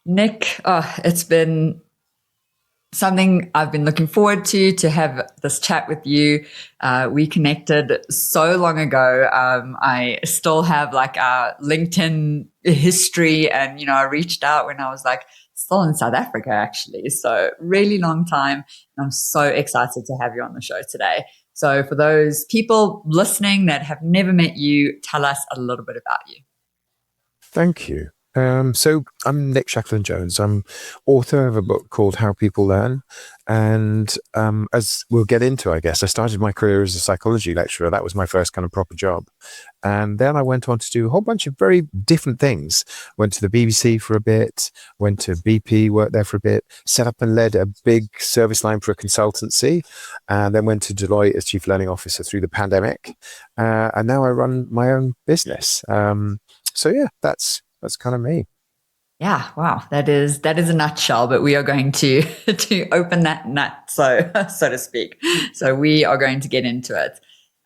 Nick, it's been something I've been looking forward to have this chat with you. We connected so long ago. I still have like our LinkedIn history, and I reached out when I was like still in South Africa, actually. So really long time. And I'm so excited to have you on the show today. So for those people listening that have never met you, tell us a little bit about you. Thank you. So I'm Nick Shackleton-Jones. I'm author of a book called How People Learn. And as we'll get into, I guess, I started my career as a psychology lecturer. That was my first kind of proper job. And then I went on to do a whole bunch of very different things. Went to the BBC for a bit, went to BP, worked there for a bit, set up and led a big service line for a consultancy, and then went to Deloitte as chief learning officer through the pandemic. And now I run my own business. So yeah, that's kind of me. Yeah, wow, that is a nutshell, but we are going to to open that nut, so to speak. So we are going to get into it.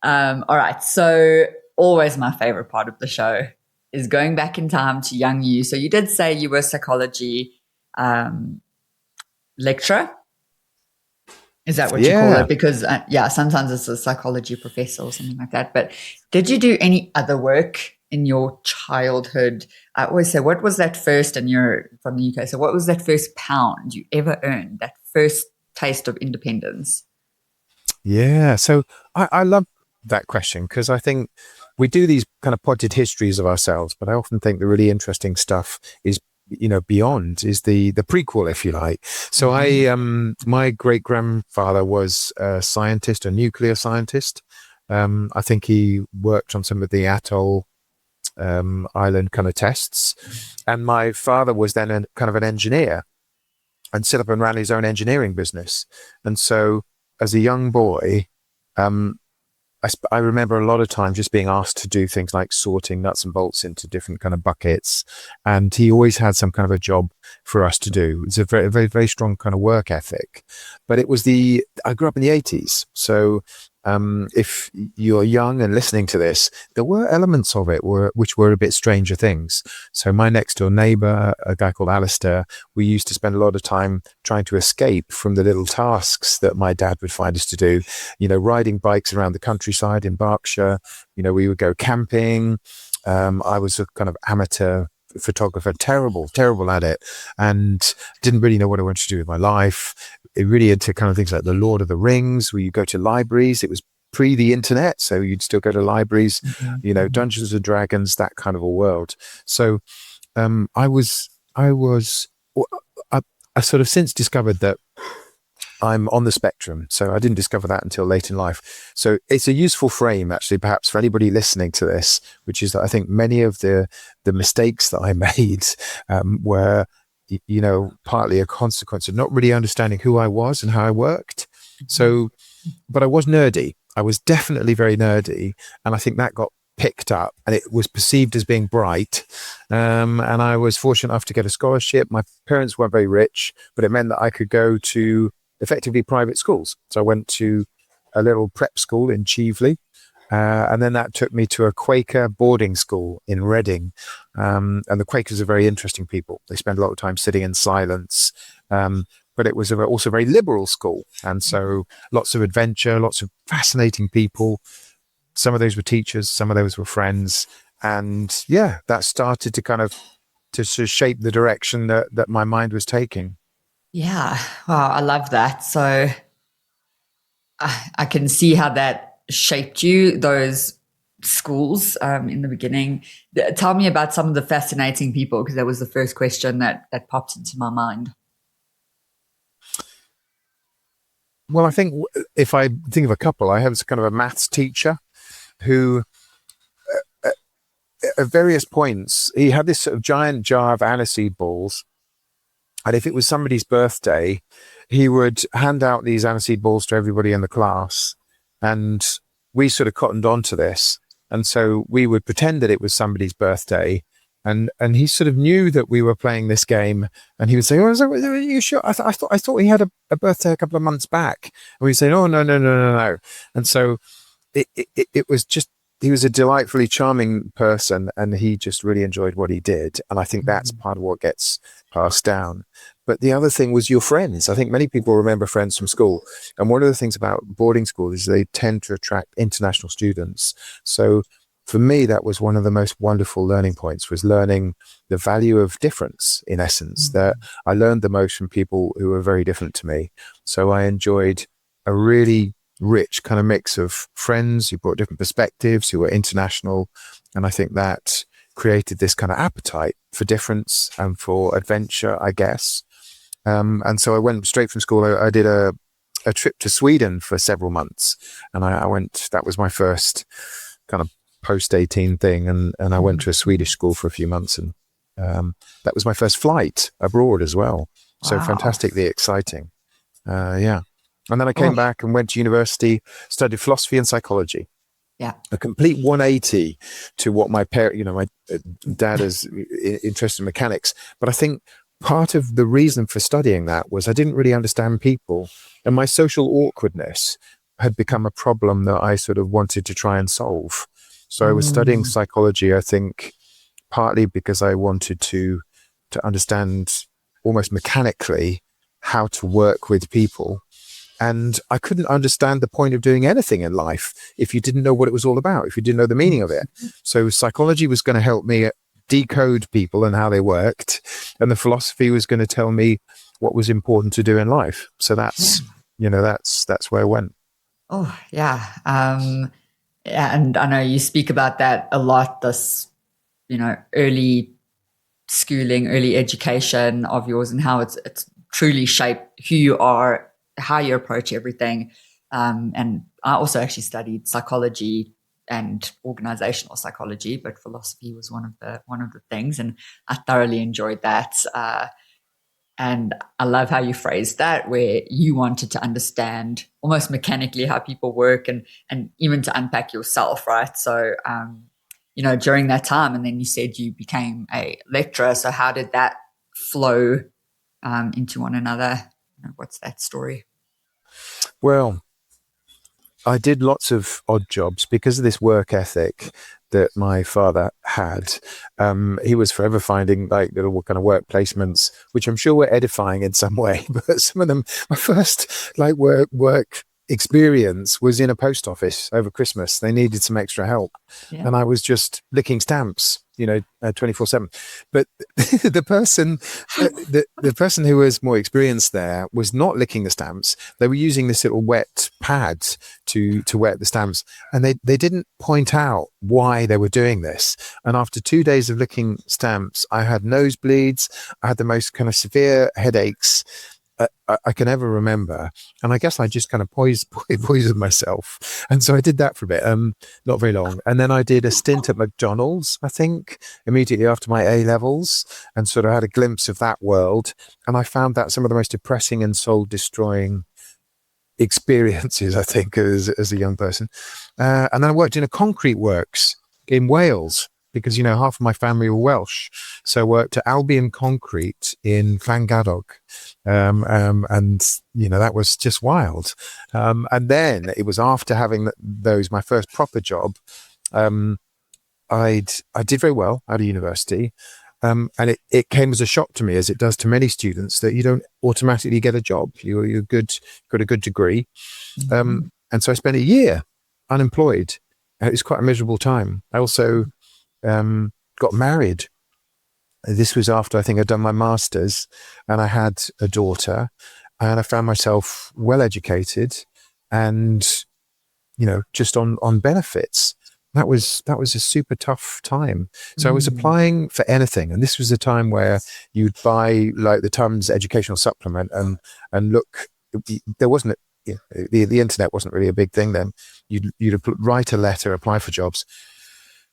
All right. So always my favorite part of the show is going back in time to young you. So you did say you were a psychology lecturer. Is that what you call it? Because sometimes it's a psychology professor or something like that. But did you do any other work in your childhood? I always say, what was that first, and you're from the UK, so what was that first pound you ever earned, that first taste of independence? Yeah. So I love that question because I think we do these kind of potted histories of ourselves, but I often think the really interesting stuff is, beyond, is the prequel, if you like. So my great grandfather was a scientist, a nuclear scientist. I think he worked on some of the atoll island kind of tests. And my father was then kind of an engineer and set up and ran his own engineering business. And so as a young boy, I remember a lot of times just being asked to do things like sorting nuts and bolts into different kind of buckets. And he always had some kind of a job for us to do. It's a very, very, very strong kind of work ethic. But I grew up in the 80s. So if you're young and listening to this, there were elements of it which were a bit stranger things. So my next door neighbor, a guy called Alistair, we used to spend a lot of time trying to escape from the little tasks that my dad would find us to do, riding bikes around the countryside in Berkshire. We would go camping. I was a kind of amateur photographer, terrible at it, and didn't really know what I wanted to do with my life. It really into kind of things like the Lord of the Rings, where you go to libraries. It was pre the internet, so you'd still go to libraries, Dungeons and Dragons, that kind of a world. So I sort of since discovered that I'm on the spectrum. So I didn't discover that until late in life. So it's a useful frame, actually, perhaps for anybody listening to this, which is that I think many of the mistakes that I made were, partly a consequence of not really understanding who I was and how I worked. So, but I was nerdy. I was definitely very nerdy. And I think that got picked up and it was perceived as being bright. And I was fortunate enough to get a scholarship. My parents weren't very rich, but it meant that I could go to effectively private schools. So I went to a little prep school in Chieveley, and then that took me to a Quaker boarding school in Reading. And the Quakers are very interesting people. They spend a lot of time sitting in silence, but it was also a very liberal school. And so lots of adventure, lots of fascinating people. Some of those were teachers, some of those were friends. And yeah, that started to kind of to shape the direction that my mind was taking. Yeah. Wow. I love that. So I can see how that shaped you, those schools in the beginning. Tell me about some of the fascinating people, because that was the first question that popped into my mind. Well, I think if I think of a couple, I have kind of a maths teacher who at various points, he had this sort of giant jar of aniseed balls. And if it was somebody's birthday, he would hand out these aniseed balls to everybody in the class. And we sort of cottoned on to this. And so we would pretend that it was somebody's birthday. And he sort of knew that we were playing this game. And he would say, "Oh, are you sure? I thought he had a birthday a couple of months back." And we'd say, "Oh, no. And so it was just he was a delightfully charming person, and he just really enjoyed what he did. And I think that's part of what gets passed down. But the other thing was your friends. I think many people remember friends from school. And one of the things about boarding school is they tend to attract international students. So for me, that was one of the most wonderful learning points, was learning the value of difference, in essence, that I learned the most from people who were very different to me. So I enjoyed a really rich kind of mix of friends who brought different perspectives, who were international. And I think that created this kind of appetite for difference and for adventure, I guess. And so I went straight from school. I did a trip to Sweden for several months. And I went, that was my first kind of post-18 thing. And I went to a Swedish school for a few months. And that was my first flight abroad as well. So Wow. fantastically exciting. Yeah. And then I came back and went to university, studied philosophy and psychology. Yeah. A complete 180 to what my parent, my dad is interested in mechanics. But I think part of the reason for studying that was I didn't really understand people, and my social awkwardness had become a problem that I sort of wanted to try and solve. So I was studying psychology, I think, partly because I wanted to understand almost mechanically how to work with people. And I couldn't understand the point of doing anything in life if you didn't know what it was all about, if you didn't know the meaning of it. So psychology was going to help me decode people and how they worked. And the philosophy was going to tell me what was important to do in life. So that's, that's where I went. Oh, yeah. And I know you speak about that a lot, this, early schooling, early education of yours, and how it's truly shaped who you are, how you approach everything. And I also actually studied psychology and organizational psychology, but philosophy was one of the things, and I thoroughly enjoyed that. And I love how you phrased that, where you wanted to understand almost mechanically how people work, and even to unpack yourself, right? So, during that time, and then you said you became a lecturer. So how did that flow into one another? What's that story? Well, I did lots of odd jobs because of this work ethic that my father had. He was forever finding like little kind of work placements, which I'm sure were edifying in some way. But some of them, my first like work experience was in a post office over Christmas. They needed some extra help, and I was just licking stamps, 24/7. But the person who was more experienced there was not licking the stamps. They were using this little wet pad to wet the stamps, and they didn't point out why they were doing this. And after 2 days of licking stamps, I had nosebleeds. I had the most kind of severe headaches I can ever remember. And I guess I just kind of poisoned myself. And so I did that for a bit, not very long. And then I did a stint at McDonald's, I think, immediately after my A-levels, and sort of had a glimpse of that world. And I found that some of the most depressing and soul-destroying experiences, I think, as a young person. And then I worked in a concrete works in Wales, because, half of my family were Welsh. So I worked at Albion Concrete in Llangadog. And, that was just wild. And then it was after having my first proper job, I did very well out of university. And it came as a shock to me, as it does to many students, that you don't automatically get a job. You're good, got a good degree. And so I spent a year unemployed. It was quite a miserable time. I also got married. This was after I think I'd done my master's, and I had a daughter, and I found myself well educated and, just on benefits. That was a super tough time. So I was applying for anything. And this was a time where you'd buy like the Times educational supplement and look, there wasn't the internet wasn't really a big thing then. You'd write a letter, apply for jobs.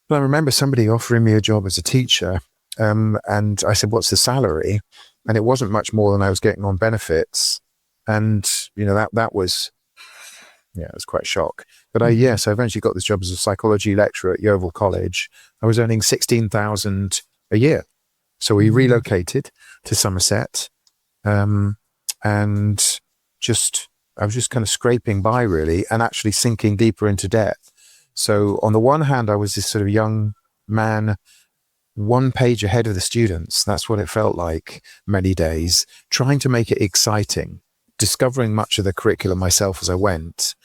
But I remember somebody offering me a job as a teacher, and I said, "What's the salary?" And it wasn't much more than I was getting on benefits, and that was, it was quite a shock. But I eventually got this job as a psychology lecturer at Yeovil College. I was earning 16,000 a year, so we relocated to Somerset, and I was just kind of scraping by really, and actually sinking deeper into debt. So on the one hand, I was this sort of young man, one page ahead of the students. That's what it felt like many days, trying to make it exciting, discovering much of the curriculum myself as I went.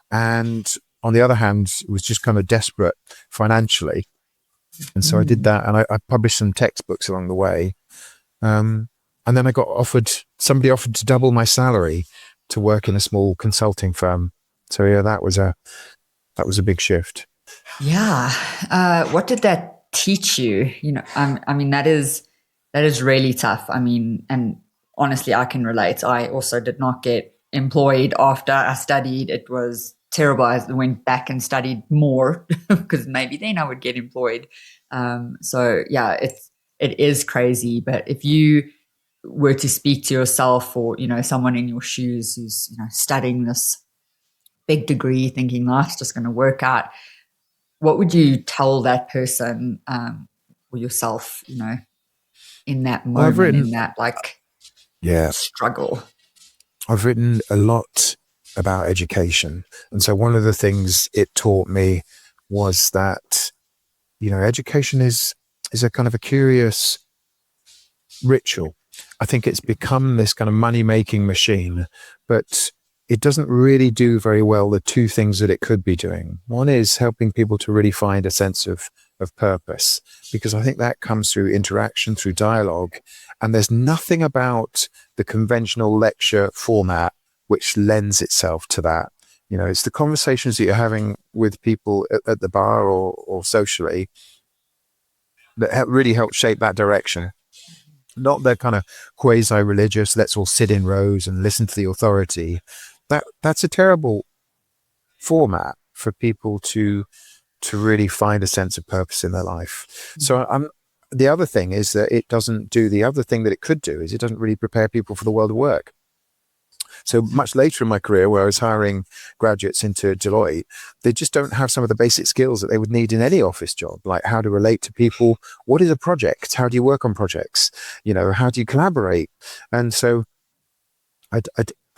And on the other hand, it was just kind of desperate financially. And so I did that, and I published some textbooks along the way. And then somebody offered to double my salary to work in a small consulting firm. So yeah, that was a big shift. Yeah. What did that teach you? I mean, that is really tough. I mean, and honestly, I can relate. I also did not get employed after I studied. It was terrible. I went back and studied more because maybe then I would get employed. So yeah, it is crazy. But if you were to speak to yourself, or someone in your shoes who's studying this big degree, thinking life's just going to work out, what would you tell that person, or yourself, in that moment, in that struggle? I've written a lot about education. And so one of the things it taught me was that, education is a kind of a curious ritual. I think it's become this kind of money-making machine, but it doesn't really do very well the two things that it could be doing. One is helping people to really find a sense of purpose, because I think that comes through interaction, through dialogue. And there's nothing about the conventional lecture format which lends itself to that. It's the conversations that you're having with people at the bar or socially that really help shape that direction. Not the kind of quasi-religious, let's all sit in rows and listen to the authority. That's a terrible format for people to really find a sense of purpose in their life. So the other thing is that it doesn't do the other thing that it could do, is it doesn't really prepare people for the world of work. So much later in my career, where I was hiring graduates into Deloitte, they just don't have some of the basic skills that they would need in any office job, like how to relate to people. What is a project? How do you work on projects? How do you collaborate? And so I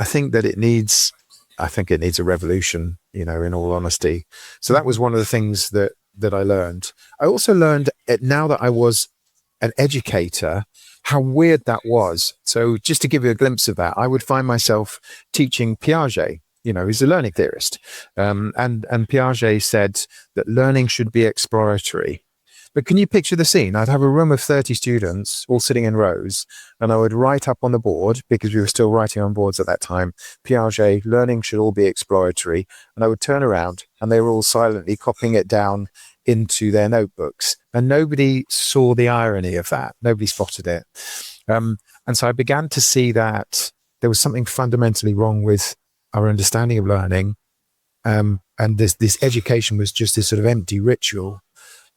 think that it needs a revolution, in all honesty. So that was one of the things that I learned. I also learned, now that I was an educator, how weird that was. So just to give you a glimpse of that, I would find myself teaching Piaget, who's a learning theorist. And Piaget said that learning should be exploratory. But can you picture the scene? I'd have a room of 30 students all sitting in rows, and I would write up on the board, because we were still writing on boards at that time, Piaget, learning should all be exploratory. And I would turn around and they were all silently copying it down into their notebooks. And nobody saw the irony of that. Nobody spotted it. And so I began to see that there was something fundamentally wrong with our understanding of learning. And this education was just this sort of empty ritual.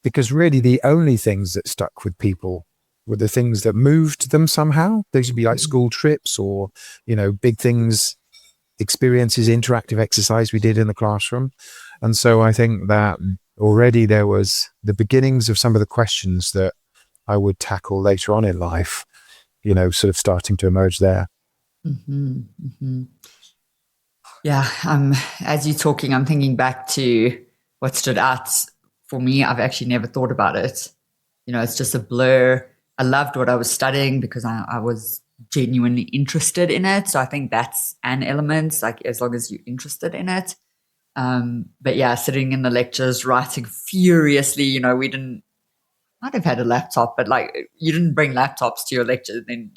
Because really the only things that stuck with people were the things that moved them somehow. Those would be like school trips or, big things, experiences, interactive exercise we did in the classroom. And so I think that already there was the beginnings of some of the questions that I would tackle later on in life, sort of starting to emerge there. Mm-hmm, mm-hmm. Yeah. As you're talking, I'm thinking back to what stood out for me. I've actually never thought about it. It's just a blur. I loved what I was studying because I was genuinely interested in it. So I think that's an element, like as long as you're interested in it. But yeah, sitting in the lectures, writing furiously, might have had a laptop, but you didn't bring laptops to your lecture, then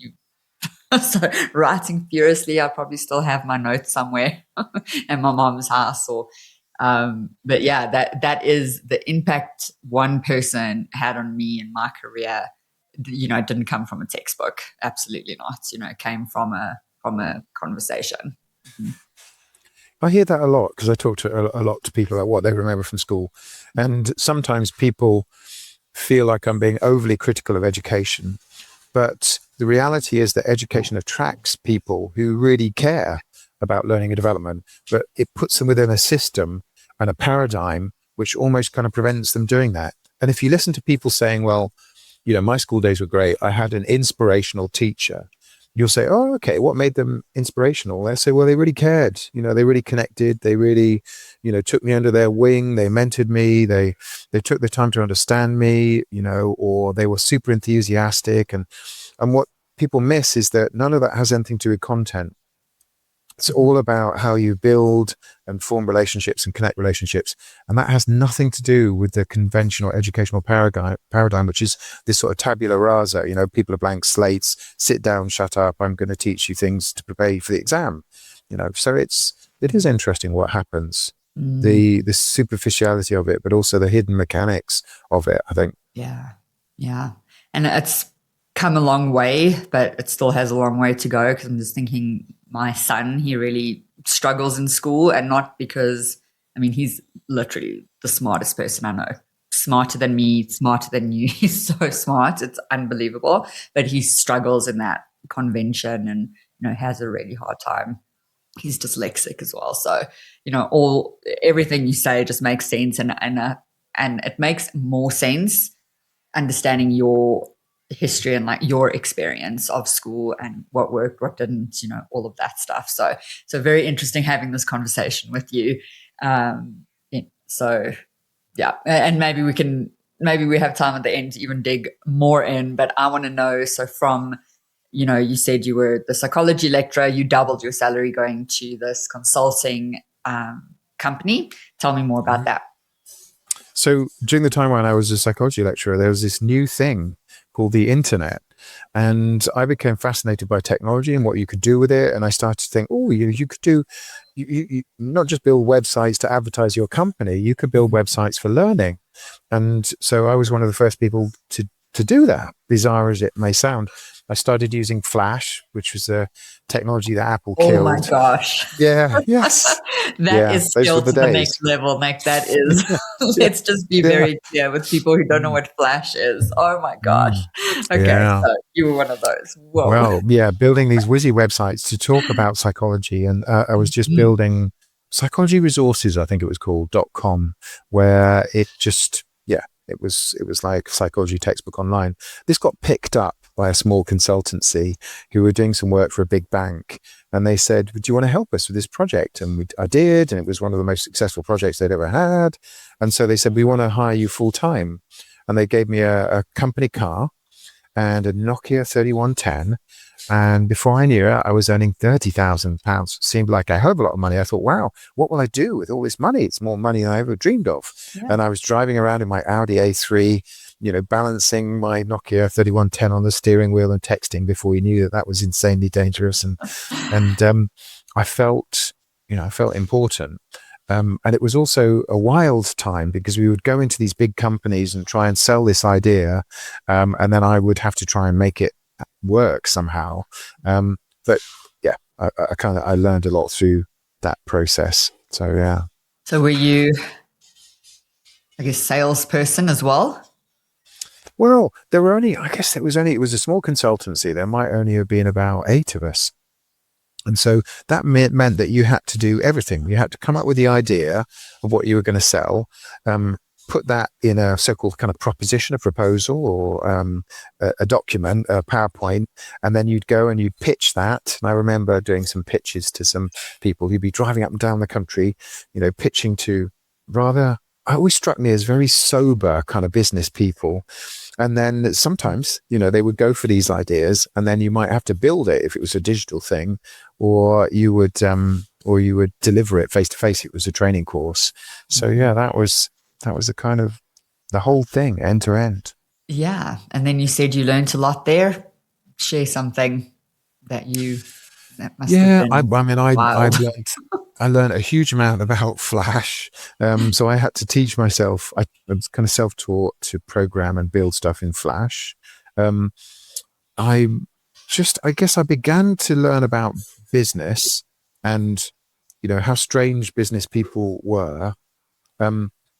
so writing furiously. I probably still have my notes somewhere at my mom's house but yeah, that is the impact one person had on me in my career. It didn't come from a textbook. Absolutely not. It came from a conversation. Mm-hmm. I hear that a lot because I talk to a lot to people about what they remember from school. And sometimes people feel like I'm being overly critical of education. But the reality is that education attracts people who really care about learning and development, but it puts them within a system and a paradigm which almost kind of prevents them doing that. And if you listen to people saying, well, my school days were great, I had an inspirational teacher, you'll say, oh, okay, what made them inspirational? They say, well, they really cared, they really connected. They really, took me under their wing. They mentored me. They took the time to understand me, or they were super enthusiastic. And what people miss is that none of that has anything to do with content. It's all about how you build and form relationships and connect relationships. And that has nothing to do with the conventional educational paradigm, which is this sort of tabula rasa, people are blank slates, sit down, shut up, I'm going to teach you things to prepare you for the exam. So it is interesting what happens, the superficiality of it, but also the hidden mechanics of it, I think. Yeah. Yeah. And it's come a long way, but it still has a long way to go, because I'm just thinking, my son, he really struggles in school, and not because, he's literally the smartest person I know. Smarter than me, smarter than you. He's so smart. It's unbelievable. But he struggles in that convention and, has a really hard time. He's dyslexic as well. So, everything you say just makes sense. And it makes more sense understanding your history and like your experience of school and what worked, what didn't, all of that stuff. So very interesting having this conversation with you. So yeah, and maybe we have time at the end to even dig more in, but I want to know, so from, you said you were the psychology lecturer, you doubled your salary going to this consulting company. Tell me more about that. So during the time when I was a psychology lecturer, there was this new thing called the internet. And I became fascinated by technology and what you could do with it. And I started to think, oh, you could do, you not just build websites to advertise your company, you could build websites for learning. And so I was one of the first people to do that, bizarre as it may sound. I started using Flash, which was a technology that Apple killed. Oh my gosh. Yeah, yes. That is skill to the next level. Like that is, let's just be very clear with people who don't know what Flash is. Oh my gosh. Okay, so you were one of those. Whoa. Well, yeah, building these whizzy websites to talk about psychology. And I was just building Psychology Resources, I think it was called, .com, where it just, it was like psychology textbook online. This got picked up by a small consultancy who were doing some work for a big bank. And they said, do you want to help us with this project? And I did. And it was one of the most successful projects they'd ever had. And so they said, we want to hire you full time. And they gave me a company car and a Nokia 3110. And before I knew it, I was earning £30,000. Seemed like a hell of a lot of money. I thought, wow, what will I do with all this money? It's more money than I ever dreamed of. Yeah. And I was driving around in my Audi A3, balancing my Nokia 3110 on the steering wheel and texting before we knew that was insanely dangerous. And I felt important. And it was also a wild time because we would go into these big companies and try and sell this idea. And then I would have to try and make it work somehow. But yeah, I learned a lot through that process. So, yeah. So were you, I guess, salesperson as well? Well, there were only, it was a small consultancy. There might only have been about 8 of us. And so that meant that you had to do everything. You had to come up with the idea of what you were going to sell, put that in a so-called kind of proposition, a proposal, or a document, a PowerPoint, and then you'd go and you'd pitch that. And I remember doing some pitches to some people who'd be driving up and down the country, pitching to rather, it always struck me as very sober kind of business people. And then sometimes, they would go for these ideas and then you might have to build it if it was a digital thing, or you would deliver it face to face. It was a training course. So yeah, that was the kind of the whole thing end to end. Yeah. And then you said you learned a lot there. Share something that must have been I learned a huge amount about Flash. So I had to teach myself. I was kind of self-taught to program and build stuff in Flash. I guess I began to learn about business and, how strange business people were.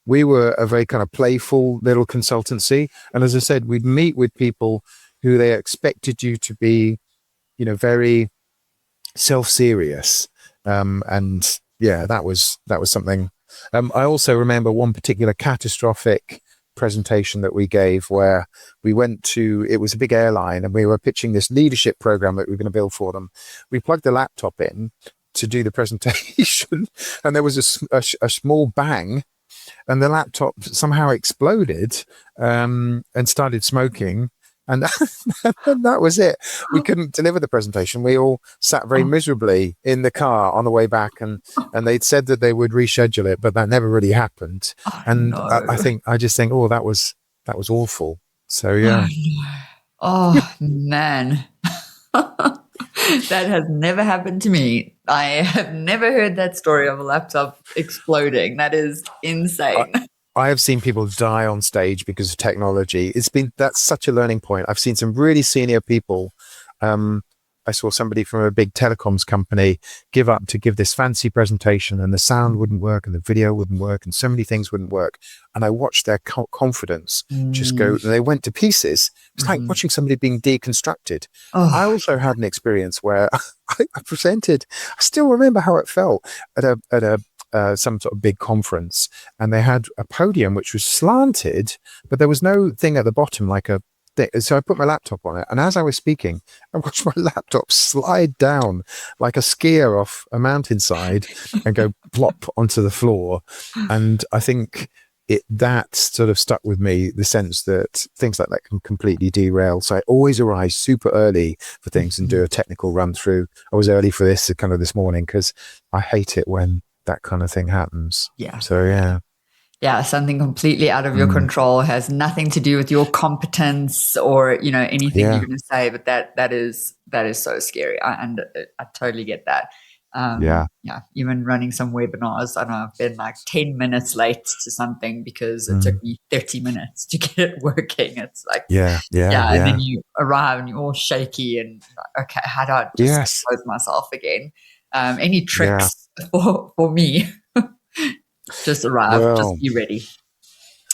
We were a very kind of playful little consultancy. And as I said, we'd meet with people who they expected you to be, very self-serious. And yeah, that was something. I also remember one particular catastrophic presentation that we gave where we went to, it was a big airline and we were pitching this leadership program that we were going to build for them. We plugged the laptop in to do the presentation and there was a small bang and the laptop somehow exploded and started smoking. And that was it. We couldn't deliver the presentation. We all sat very miserably in the car on the way back, and they'd said that they would reschedule it, but that never really happened. And No. I just think, oh, that was awful. So yeah. Oh man, that has never happened to me. I have never heard that story of a laptop exploding. That is insane. I have seen people die on stage because of technology. That's such a learning point. I've seen some really senior people. I saw somebody from a big telecoms company give up to give this fancy presentation and the sound wouldn't work and the video wouldn't work and so many things wouldn't work. And I watched their confidence just go, and they went to pieces. It's like watching somebody being deconstructed. I also had an experience where I presented, I still remember how it felt at some sort of big conference, and they had a podium which was slanted, but there was no thing at the bottom like a thing. So I put my laptop on it, and as I was speaking, I watched my laptop slide down like a skier off a mountainside and go plop onto the floor. And I think that sort of stuck with me, the sense that things like that can completely derail. So I always arrive super early for things and do a technical run through. I was early for this kind of this morning because I hate it when that kind of thing happens. Yeah. So yeah, something completely out of your control, has nothing to do with your competence or anything you're going to say, but that is so scary. I totally get that. Even running some webinars, I know I've been like 10 minutes late to something because it took me 30 minutes to get it working. It's like and then you arrive and you're all shaky and like, okay, how do I just compose myself again? Any tricks for me? Just arrive, just be ready.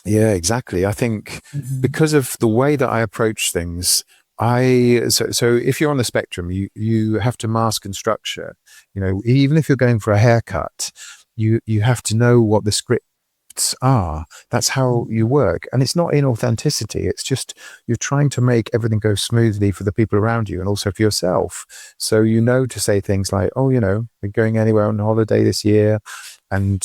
Yeah, exactly. I think because of the way that I approach things, so if you're on the spectrum, you have to mask and structure. Even if you're going for a haircut, you have to know what the scripts are. That's how you work, and it's not inauthenticity. It's just you're trying to make everything go smoothly for the people around you and also for yourself. So to say things like, "Oh, we're going anywhere on holiday this year," and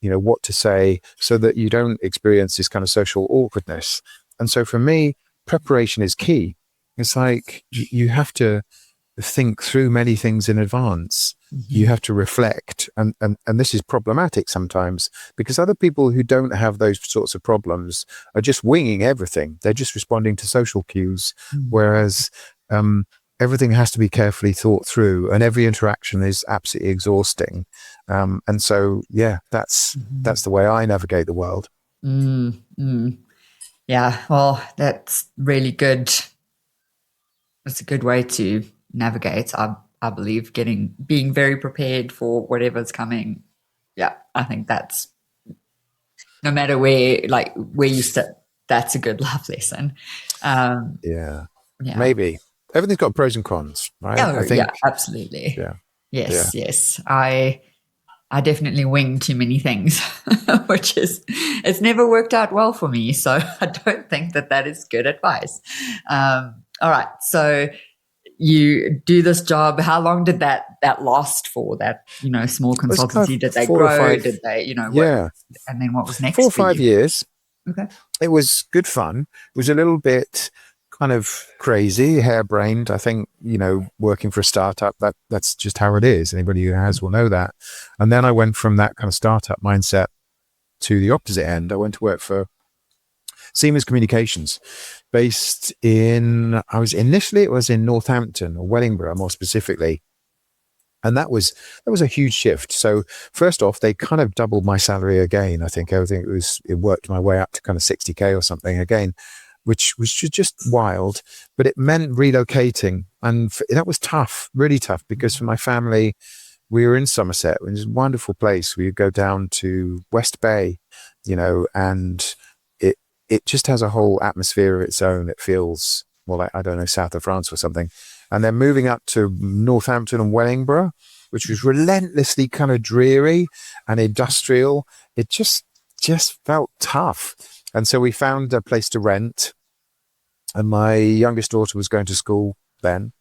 what to say so that you don't experience this kind of social awkwardness. And so for me, preparation is key. It's like you have to think through many things in advance. You have to reflect. And this is problematic sometimes because other people who don't have those sorts of problems are just winging everything. They're just responding to social cues. Whereas everything has to be carefully thought through and every interaction is absolutely exhausting. And so, that's the way I navigate the world. Yeah, well, that's really good. It's a good way to navigate. I believe being very prepared for whatever's coming. Yeah, I think that's, no matter where you sit, that's a good life lesson. Maybe. Everything's got pros and cons, right? Oh, I think, yeah, absolutely. Yeah. Yes. I definitely wing too many things, it's never worked out well for me. So I don't think that is good advice. All right. So you do this job. How long did that last for? That, small consultancy? Did they grow? Did they, what, and then what was next? 4 or 5 years. Okay. It was good fun. It was a little bit kind of crazy, harebrained. I think, working for a startup, that's just how it is. Anybody who has will know that. And then I went from that kind of startup mindset to the opposite end. I went to work for Siemens Communications, based it was in Northampton or Wellingborough more specifically. And that was a huge shift. So first off, they kind of doubled my salary again. I think it worked my way up to kind of 60K or something again, which was just wild, but it meant relocating. And that was tough, really tough, because for my family, we were in Somerset, which is a wonderful place. We would go down to West Bay, and it just has a whole atmosphere of its own. It feels more like, I don't know, south of France or something. And then moving up to Northampton and Wellingborough, which was relentlessly kind of dreary and industrial, it just felt tough. And so we found a place to rent, and my youngest daughter was going to school then.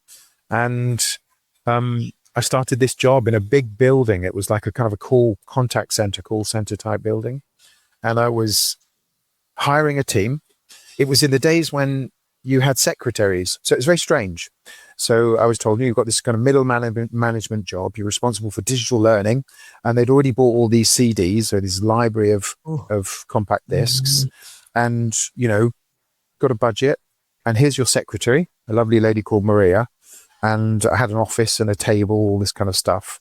And I started this job in a big building. It was like a kind of a call center type building. And I was hiring a team. It was in the days when you had secretaries. So it was very strange. So I was told, you've got this kind of middle management job. You're responsible for digital learning. And they'd already bought all these CDs, so this library of compact discs. And, got a budget. And here's your secretary, a lovely lady called Maria. And I had an office and a table, all this kind of stuff.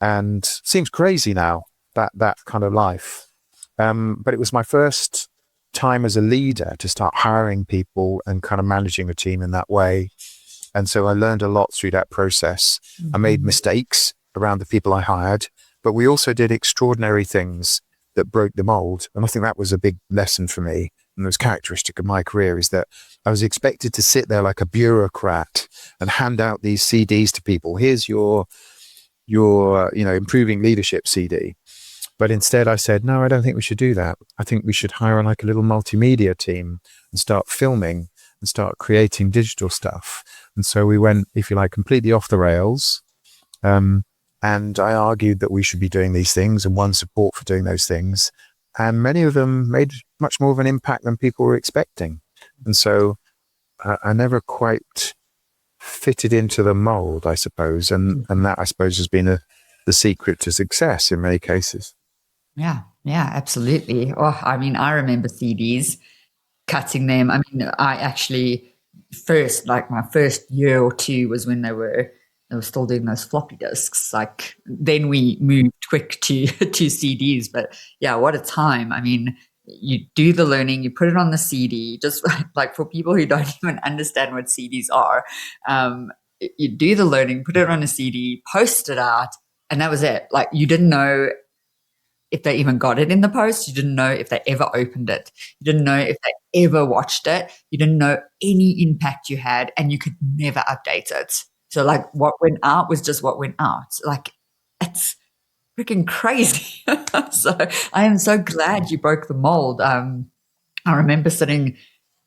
And seems crazy now, that kind of life. But it was my first time as a leader to start hiring people and kind of managing a team in that way. And so I learned a lot through that process. I made mistakes around the people I hired, but we also did extraordinary things that broke the mold. And I think that was a big lesson for me. And it was characteristic of my career, is that I was expected to sit there like a bureaucrat and hand out these CDs to people. Here's your improving leadership CD. But instead I said, no, I don't think we should do that. I think we should hire like a little multimedia team and start filming and start creating digital stuff. And so we went, if you like, completely off the rails. And I argued that we should be doing these things and won support for doing those things. And many of them made much more of an impact than people were expecting. And so I never quite fitted into the mold, I suppose. And that, I suppose, has been the secret to success in many cases. Yeah, absolutely. Oh, I mean, I remember CDs, cutting them. I mean, I actually my first year or two was when they were still doing those floppy disks. Like, then we moved quick to CDs. But yeah, what a time. I mean, you do the learning, you put it on the CD, just like for people who don't even understand what CDs are. You do the learning, put it on a CD, post it out, and that was it. Like, you didn't know if they even got it in the post. You didn't know if they ever opened it. You didn't know if they ever watched it. You didn't know any impact you had, and you could never update it. So like, what went out was just what went out. Like, it's freaking crazy. So I am so glad you broke the mold. I remember sitting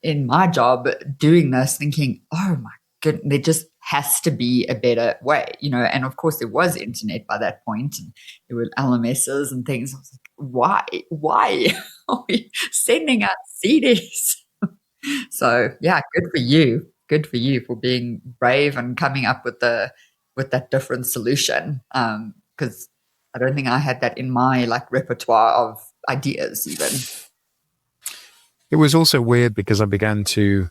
in my job doing this thinking, oh my goodness, there just has to be a better way, and of course there was internet by that point, and there were LMSs and things. I was like, why are we sending out CDs? So yeah, good for you for being brave and coming up with that different solution, because I don't think I had that in my repertoire of ideas even. It was also weird because I began to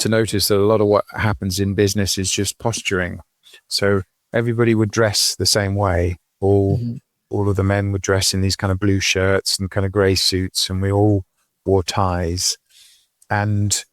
notice that a lot of what happens in business is just posturing. So everybody would dress the same way. All of the men would dress in these kind of blue shirts and kind of grey suits, and we all wore ties. And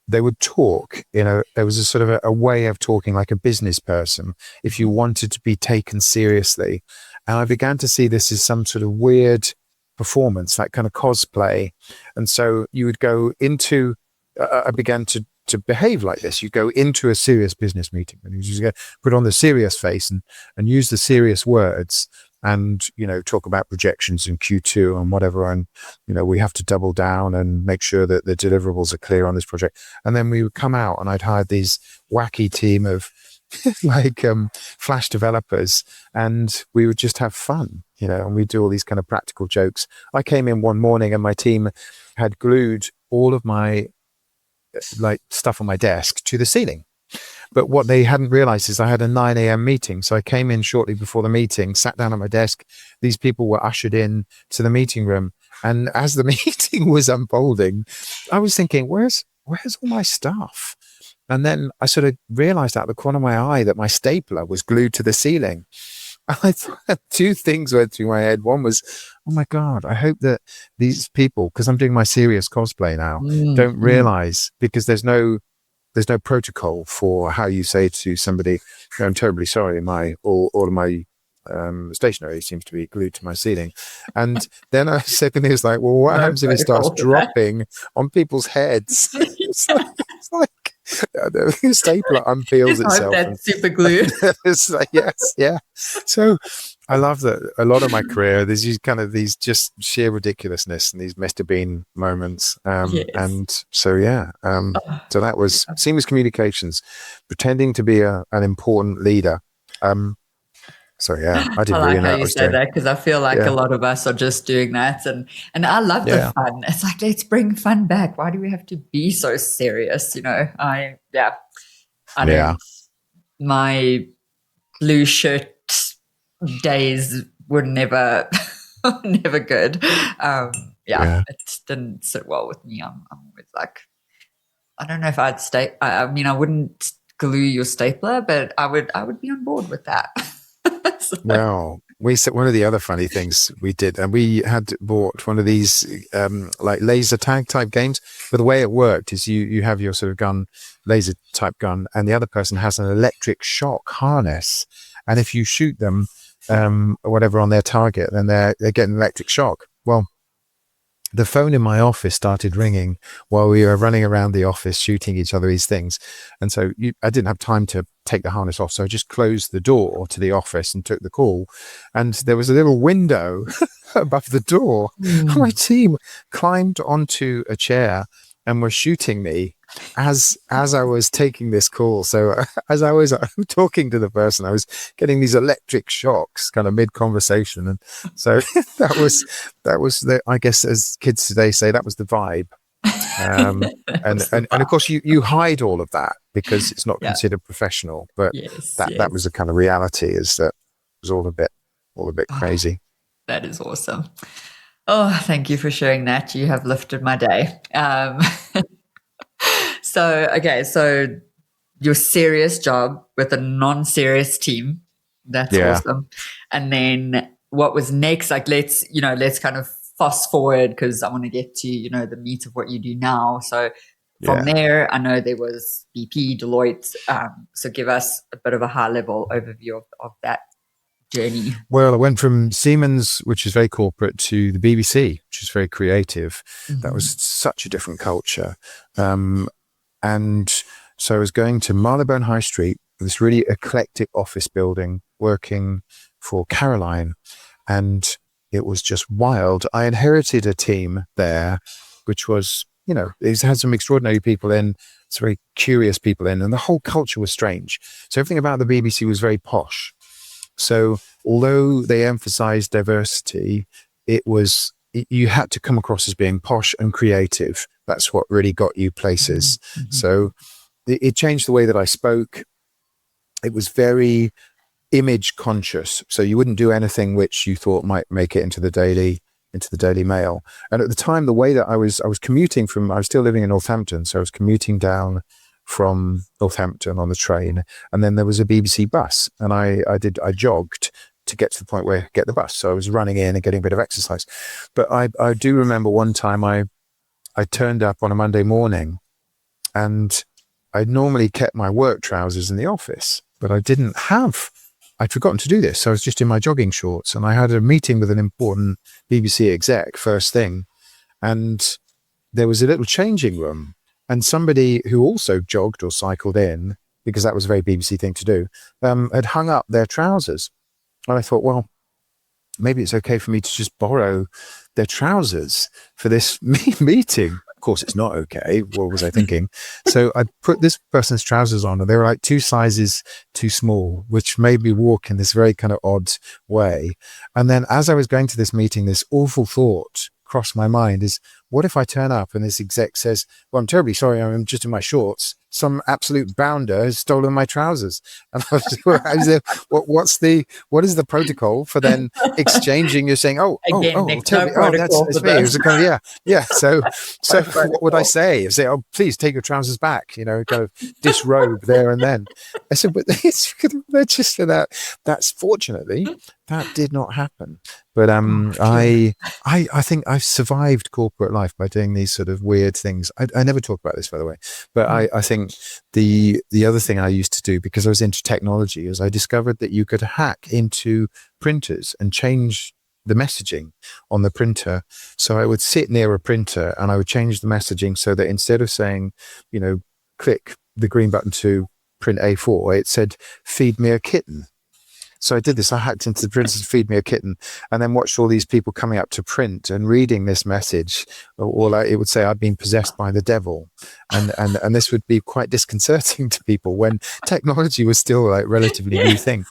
they would talk, there was a sort of a way of talking like a business person if you wanted to be taken seriously. And I began to see this as some sort of weird performance, like kind of cosplay. And so you would go into, I began to behave like this. You go into a serious business meeting and you just put on the serious face and use the serious words and, talk about projections in Q2 and whatever. And, we have to double down and make sure that the deliverables are clear on this project. And then we would come out and I'd hired these wacky team of Flash developers, and we would just have fun, and we'd do all these kind of practical jokes. I came in one morning and my team had glued all of my stuff on my desk to the ceiling. But what they hadn't realized is I had a 9 a.m. meeting. So I came in shortly before the meeting, sat down at my desk. These people were ushered in to the meeting room. And as the meeting was unfolding, I was thinking, where's all my stuff? And then I sort of realized out the corner of my eye that my stapler was glued to the ceiling. I thought two things went through my head. One was, oh my God, I hope that these people, because I'm doing my serious cosplay now, don't realize, because there's no protocol for how you say to somebody, I'm terribly sorry, all of my stationery seems to be glued to my ceiling. And then I secondly was like, well, what happens if it starts dropping on people's heads? It's like the stapler unpeels itself. That's super glue. It's like, yes, yeah. So I love that a lot of my career, there's these just sheer ridiculousness and these Mr. Bean moments. Yes. And so, yeah. Oh, So that was seamless communications, pretending to be an important leader. Um, so yeah, I I didn't really like know how what I you was say doing. that because I feel like a Yeah. lot of us are just doing that, and I love the Yeah. fun. It's like let's bring fun back. Why do we have to be so serious? I Yeah. don't. My blue shirt days were never never good. Yeah. It didn't sit well with me. I'm always like, I don't know if I'd stay. I mean, I wouldn't glue your stapler, but I would be on board with that. So, Well, we said one of the other funny things we did, and we had bought one of these like laser tag type games. But the way it worked is you have your sort of gun, laser type gun, and the other person has an electric shock harness, and if you shoot them, or whatever on their target, then they get an electric shock. Well, the phone in my office started ringing while we were running around the office shooting each other these things. And so I didn't have time to take the harness off. So I just closed the door to the office and took the call. And there was a little window above the door. My team climbed onto a chair and were shooting me as I was taking this call. So as I was talking to the person, I was getting these electric shocks kind of mid conversation. And so that was the, I guess, as kids today say, that was the vibe. that And, was the and of vibe. course you hide all of that because it's not Yeah. considered professional, but Yes. that was Yes. the kind of reality, is that it was all a bit Oh, crazy. that is awesome. Oh, thank you for sharing that. You have lifted my day. So your serious job with a non-serious team. That's Yeah. awesome. And then what was next? Like let's kind of fast forward because I want to get to, the meat of what you do now. So from Yeah. there, I know there was BP, Deloitte. So give us a bit of a high level overview of that journey. Well, I went from Siemens, which is very corporate, to the BBC, which is very creative. That was Mm-hmm. such a different culture. And so I was going to Marylebone High Street, this really eclectic office building, working for Caroline. And it was just wild. I inherited a team there, which was, it had some extraordinary people in, some very curious people in, and the whole culture was strange. So everything about the BBC was very posh. So although they emphasized diversity, you had to come across as being posh and creative. That's what really got you places. Mm-hmm. So it changed the way that I spoke. It was very image conscious. So you wouldn't do anything which you thought might make it into the Daily Mail. And at the time, the way that I was commuting I was still living in Northampton. So I was commuting down from Northampton on the train. And then there was a BBC bus, and I jogged to get to the point where I get the bus. So I was running in and getting a bit of exercise. But I do remember one time I turned up on a Monday morning, and I'd normally kept my work trousers in the office, but I'd forgotten to do this. So I was just in my jogging shorts, and I had a meeting with an important BBC exec first thing. And there was a little changing room, and somebody who also jogged or cycled in, because that was a very BBC thing to do, had hung up their trousers. And I thought, well, maybe it's okay for me to just borrow their trousers for this meeting. Of course, it's not okay. What was I thinking? So I put this person's trousers on, and they were like 2 sizes too small, which made me walk in this very kind of odd way. And then as I was going to this meeting, this awful thought crossed my mind is, what if I turn up and this exec says, well, I'm terribly sorry, I'm just in my shorts. Some absolute bounder has stolen my trousers. And I was there, what is the protocol for then exchanging? You're saying, Again, Nick, no terribly, that's protocol for me. It was this. a kind of, yeah. So No what would I protocol. say? I say, oh, please take your trousers back, kind of disrobe there and then. I said, but it's just for that. That's fortunately, that did not happen. But I think I've survived corporate life by doing these sort of weird things. I never talk about this, by the way, but I think the other thing I used to do, because I was into technology, is I discovered that you could hack into printers and change the messaging on the printer. So I would sit near a printer and I would change the messaging so that instead of saying, click the green button to print A4, it said, feed me a kitten. So I did this. I hacked into the printers to feed me a kitten, and then watched all these people coming up to print and reading this message. Or like, it would say, "I've been possessed by the devil," and this would be quite disconcerting to people when technology was still like relatively new thing.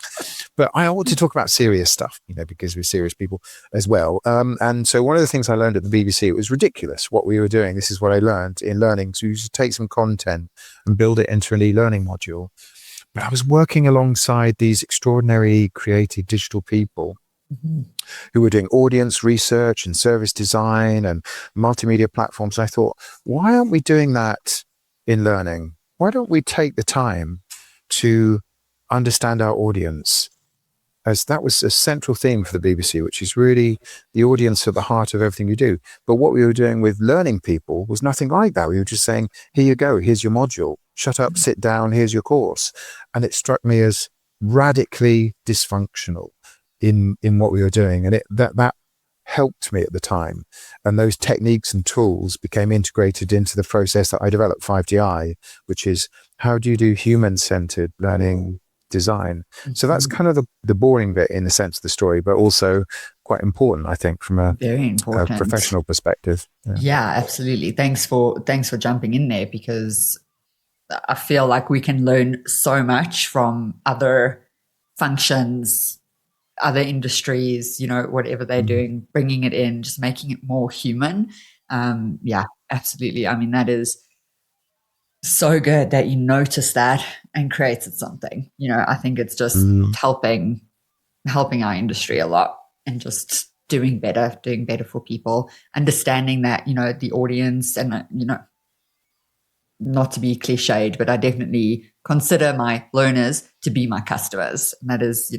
But I want to talk about serious stuff, because we're serious people as well. And so one of the things I learned at the BBC, it was ridiculous what we were doing. This is what I learned in learning. So you should take some content and build it into an e-learning module. But I was working alongside these extraordinary creative digital people who were doing audience research and service design and multimedia platforms. I thought, why aren't we doing that in learning? Why don't we take the time to understand our audience? As that was a central theme for the BBC, which is really the audience at the heart of everything you do. But what we were doing with learning people was nothing like that. We were just saying, here you go, here's your module, shut up, sit down, here's your course. And it struck me as radically dysfunctional in what we were doing. And that helped me at the time. And those techniques and tools became integrated into the process that I developed, 5DI, which is how do you do human-centered learning design. So that's kind of the boring bit in the sense of the story, but also quite important, I think, from a professional perspective. Yeah, absolutely. Thanks for jumping in there, because I feel like we can learn so much from other functions, other industries, whatever they're doing, bringing it in, just making it more human. Yeah, absolutely. I mean, that is so good that you noticed that and created something. I think it's just helping our industry a lot, and just doing better for people, understanding that, the audience, and, not to be cliched, but I definitely consider my learners to be my customers. And that is,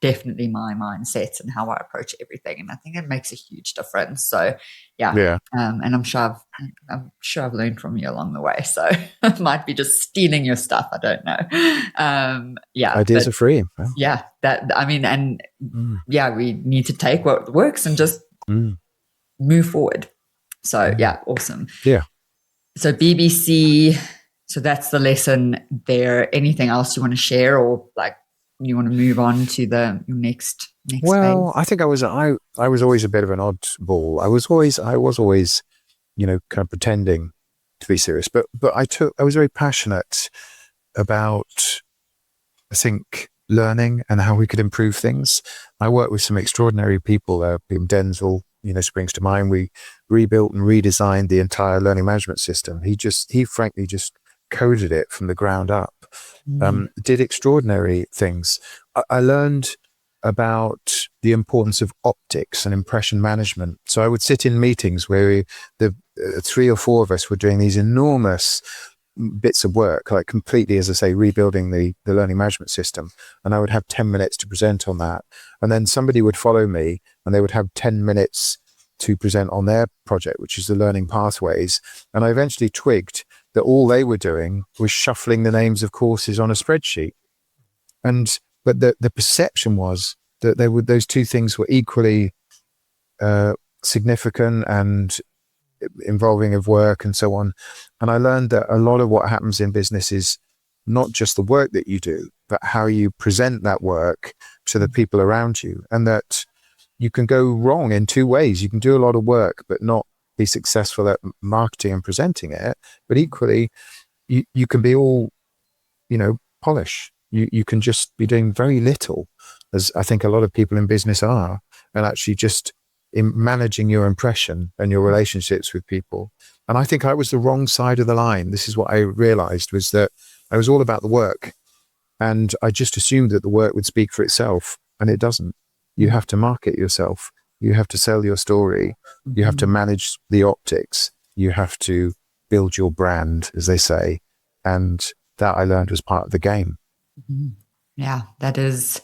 definitely my mindset and how I approach everything. And I think it makes a huge difference. So yeah. And I'm sure I've learned from you along the way. So I might be just stealing your stuff. I don't know. Yeah. Ideas are free. Yeah. We need to take what works and just move forward. So yeah, awesome. Yeah. So BBC, so that's the lesson there. Anything else you want to share, or like you want to move on to your next well phase? I think I was always a bit of an oddball. I was always kind of pretending to be serious, but I was very passionate about, I think, learning and how we could improve things. I worked with some extraordinary people. Denzel springs to mind. We rebuilt and redesigned the entire learning management system. He frankly just coded it from the ground up. Did extraordinary things. I learned about the importance of optics and impression management. So I would sit in meetings where the 3 or 4 of us were doing these enormous bits of work, like completely, as I say, rebuilding the learning management system. And I would have 10 minutes to present on that. And then somebody would follow me and they would have 10 minutes to present on their project, which is the learning pathways. And I eventually twigged that all they were doing was shuffling the names of courses on a spreadsheet. But the perception was that those two things were equally significant and involving of work and so on. And I learned that a lot of what happens in business is not just the work that you do, but how you present that work to the people around you. And that you can go wrong in 2 ways. You can do a lot of work, but not be successful at marketing and presenting it. But equally, you can be all, polish. You can just be doing very little, as I think a lot of people in business are, and actually just in managing your impression and your relationships with people. And I think I was the wrong side of the line. This is what I realized, was that I was all about the work, and I just assumed that the work would speak for itself, and it doesn't. You have to market yourself. You have to sell your story. You have to manage the optics. You have to build your brand, as they say. And that I learned was part of the game. Yeah, that is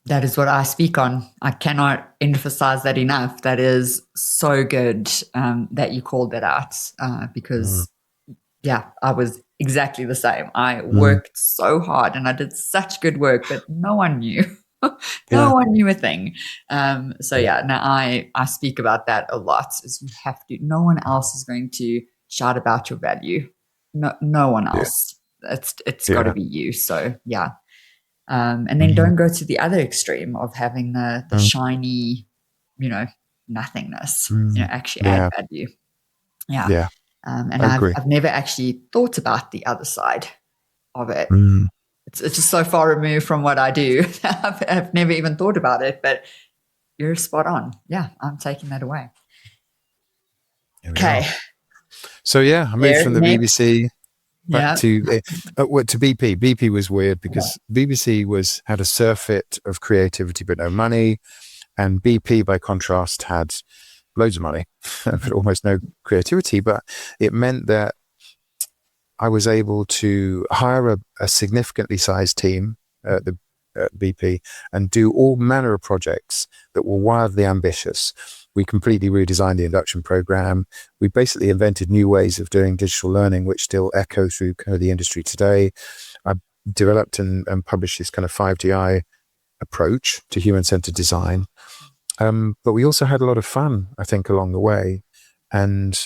what I speak on. I cannot emphasize that enough. That is so good that you called that out, because I was exactly the same. I worked so hard and I did such good work, but no one knew. No one knew a thing. Now I speak about that a lot, is you have to, no one else is going to shout about your value. No one else. It's got to be you. So yeah. And then don't go to the other extreme of having the shiny, nothingness, actually add value. Yeah. Yeah. And I agree. I've never actually thought about the other side of it. It's just so far removed from what I do. I've never even thought about it, but you're spot on. Yeah, I'm taking that away. Okay. So I moved from the next. BBC back to BP. BP was weird because BBC had a surfeit of creativity but no money, and BP by contrast had loads of money but almost no creativity. But it meant that I was able to hire a significantly sized team at BP and do all manner of projects that were wildly ambitious. We completely redesigned the induction program. We basically invented new ways of doing digital learning, which still echo through kind of the industry today. I developed and published this kind of 5DI approach to human-centered design. But we also had a lot of fun, I think, along the way. And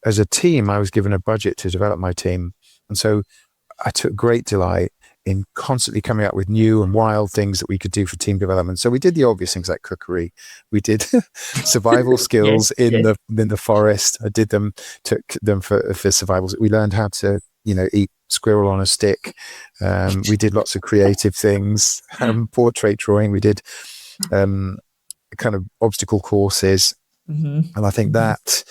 as a team, I was given a budget to develop my team. And so I took great delight in constantly coming up with new and wild things that we could do for team development. So we did the obvious things like cookery. We did survival skills in the forest. I took them for survival. We learned how to, eat squirrel on a stick. We did lots of creative things, portrait drawing. We did kind of obstacle courses. And I think that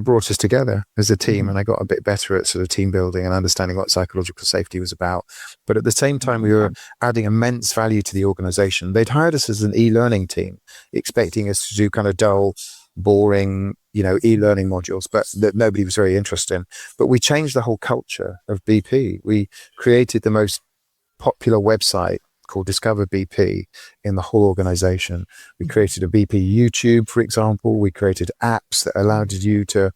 brought us together as a team, and I got a bit better at sort of team building and understanding what psychological safety was about. But at the same time, we were adding immense value to the organization. They'd hired us as an e-learning team, expecting us to do kind of dull, boring, e-learning modules, but that nobody was very interested in. But we changed the whole culture of BP. We created the most popular website called Discover BP in the whole organization. We created a BP YouTube, for example. We created apps that allowed you to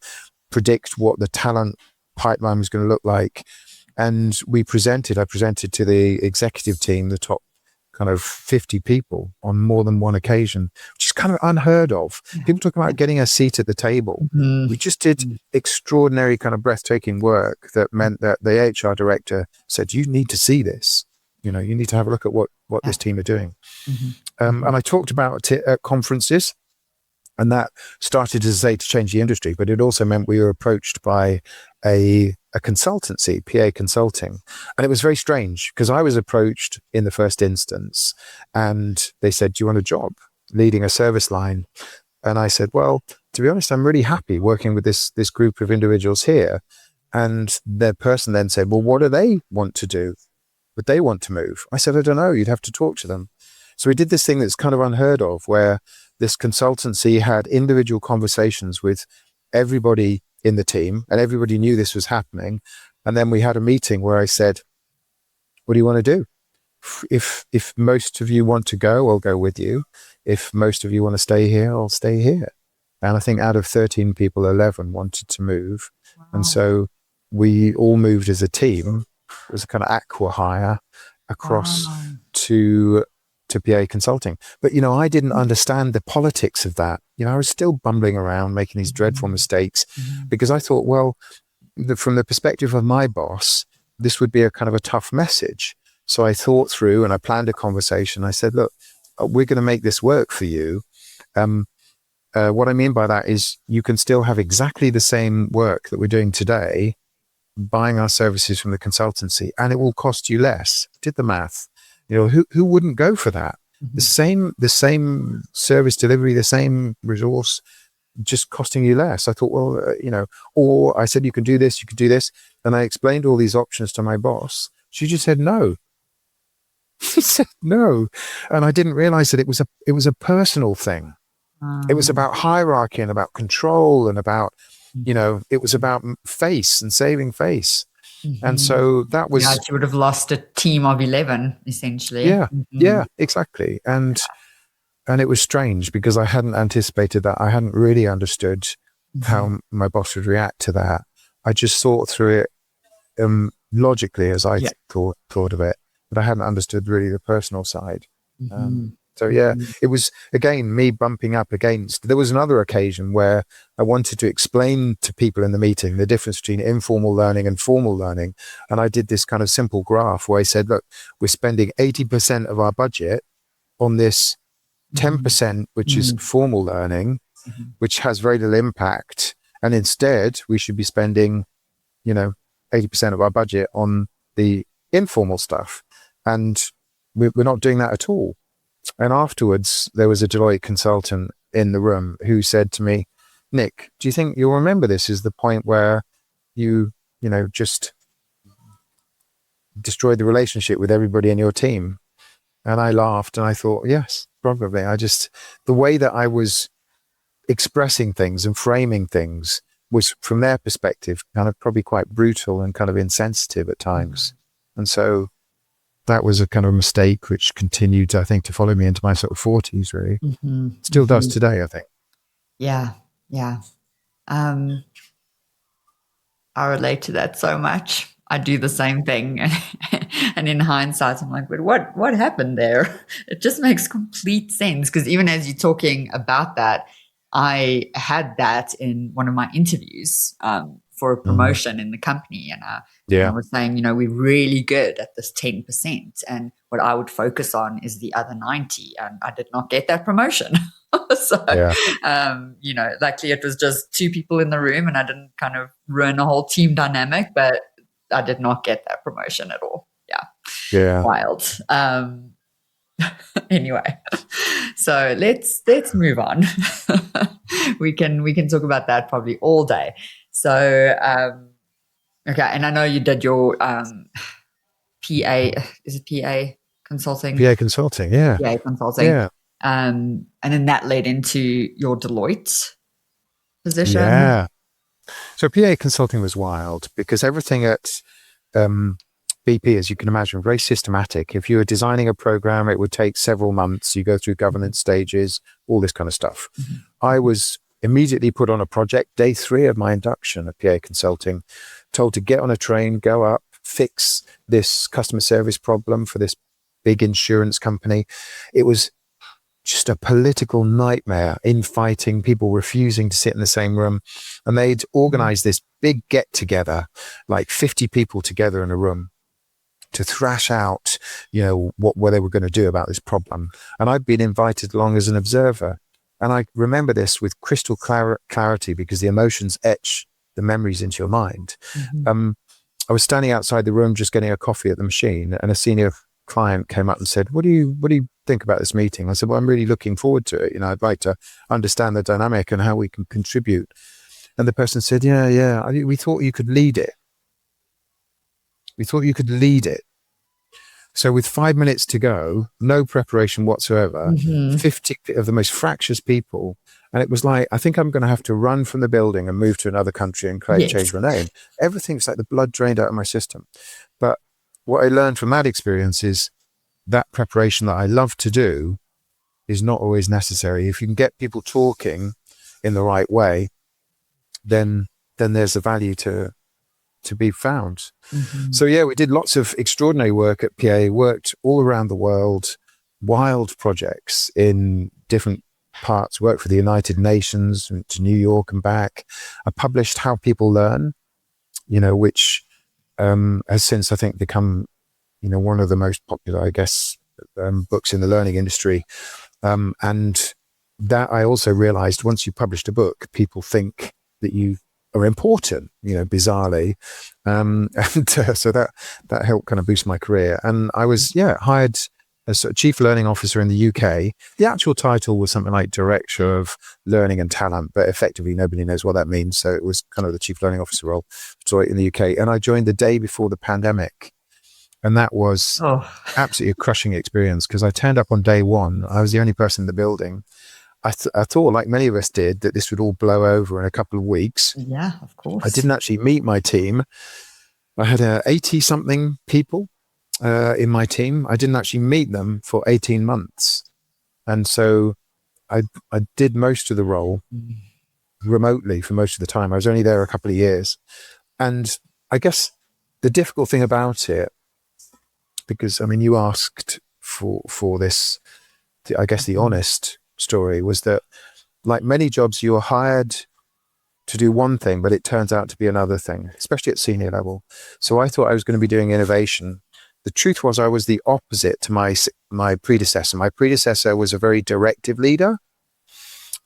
predict what the talent pipeline was going to look like. And I presented to the executive team, the top kind of 50 people on more than one occasion, which is kind of unheard of. People talk about getting a seat at the table. We just did extraordinary kind of breathtaking work that meant that the HR director said, you need to see this. You need to have a look at what this team are doing. And I talked about it at conferences, and that started, as I say, to change the industry. But it also meant we were approached by a consultancy, PA Consulting. And it was very strange because I was approached in the first instance and they said, do you want a job leading a service line? And I said, well, to be honest, I'm really happy working with this group of individuals here. And the person then said, well, what do they want to do? Would they want to move? I said, I don't know. You'd have to talk to them. So we did this thing that's kind of unheard of, where this consultancy had individual conversations with everybody in the team, and everybody knew this was happening. And then we had a meeting where I said, what do you want to do? If most of you want to go, I'll go with you. If most of you want to stay here, I'll stay here. And I think out of 13 people, 11 wanted to move. Wow. And so we all moved as a team. It was a kind of acqui-hire across to PA Consulting. But, I didn't understand the politics of that. I was still bumbling around, making these dreadful mistakes because I thought, well, from the perspective of my boss, this would be a kind of a tough message. So I thought through and I planned a conversation. I said, look, we're going to make this work for you. What I mean by that is you can still have exactly the same work that we're doing today, buying our services from the consultancy, and it will cost you less. Did the math. Who wouldn't go for that? The same service delivery, the same resource, just costing you less. I thought, well, or I said, you can do this, you can do this. And I explained all these options to my boss. She just said no. She said no. And I didn't realize that it was a personal thing. It was about hierarchy and about control and about, it was about face and saving face. And so that was... you would have lost a team of 11, essentially. Yeah, exactly. And it was strange because I hadn't anticipated that. I hadn't really understood how my boss would react to that. I just thought through it logically as I thought of it, but I hadn't understood really the personal side. So yeah, it was again me bumping up against. There was another occasion where I wanted to explain to people in the meeting the difference between informal learning and formal learning, and I did this kind of simple graph where I said, look, we're spending 80% of our budget on this 10%, which is formal learning, which has very little impact, and instead we should be spending, 80% of our budget on the informal stuff, and we're not doing that at all. And afterwards, there was a Deloitte consultant in the room who said to me, Nick, do you think you'll remember this as the point where just destroyed the relationship with everybody in your team? And I laughed and I thought, yes, probably. The way that I was expressing things and framing things was, from their perspective, kind of probably quite brutal and kind of insensitive at times. And so that was a kind of mistake which continued, I think, to follow me into my sort of 40s, really. Still does today, I think. Yeah. I relate to that so much. I do the same thing. And in hindsight, I'm like, but what happened there? It just makes complete sense. Because even as you're talking about that, I had that in one of my interviews for a promotion in the company. And I was saying, we're really good at this 10%. And what I would focus on is the other 90. And I did not get that promotion. So, luckily it was just two people in the room and I didn't kind of ruin a whole team dynamic, but I did not get that promotion at all. Yeah. Wild. Anyway, so let's move on. we can talk about that probably all day. So, okay. And I know you did your, PA, is it PA consulting? PA consulting. Yeah. PA consulting. Yeah. And then that led into your Deloitte position. Yeah. So PA consulting was wild because everything at BP, as you can imagine, very systematic. If you were designing a program, it would take several months. You go through governance stages, all this kind of stuff. I was immediately put on a project, day 3 of my induction at PA consulting, told to get on a train, go up, fix this customer service problem for this big insurance company. It was just a political nightmare, infighting, people refusing to sit in the same room. And they'd organized this big get together, like 50 people together in a room to thrash out, what they were going to do about this problem. And I'd been invited along as an observer. And I remember this with crystal clarity because the emotions etch the memories into your mind. I was standing outside the room just getting a coffee at the machine, and a senior client came up and said, what do you think about this meeting? I said, well, I'm really looking forward to it. I'd like to understand the dynamic and how we can contribute. And the person said, yeah, we thought you could lead it. So with 5 minutes to go, no preparation whatsoever, 50 of the most fractious people. And it was like, I think I'm going to have to run from the building and move to another country and change my name. Everything's like the blood drained out of my system. But what I learned from that experience is that preparation that I love to do is not always necessary. If you can get people talking in the right way, then there's a value to be found. So yeah, we did lots of extraordinary work at PA, worked all around the world, wild projects in different parts, worked for the United Nations, went to New York and back. I published How People Learn, which has since, I think, become, one of the most popular, I guess, books in the learning industry. And that I also realized once you published a book, people think that you are important, bizarrely. So that helped kind of boost my career. And I was, hired as a chief learning officer in the UK. The actual title was something like Director of Learning and Talent, but effectively nobody knows what that means. So it was kind of the chief learning officer role in the UK. And I joined the day before the pandemic. And that was absolutely a crushing experience because I turned up on day 1. I was the only person in the building. I thought, like many of us did, that this would all blow over in a couple of weeks. Yeah, of course. I didn't actually meet my team. I had 80-something people in my team. I didn't actually meet them for 18 months. And so I did most of the role remotely for most of the time. I was only there a couple of years. And I guess the difficult thing about it, because, you asked for this I guess the honest story was that, like many jobs, you were hired to do one thing, but it turns out to be another thing, especially at senior level. So I thought I was going to be doing innovation. The truth was I was the opposite to my predecessor. My predecessor was a very directive leader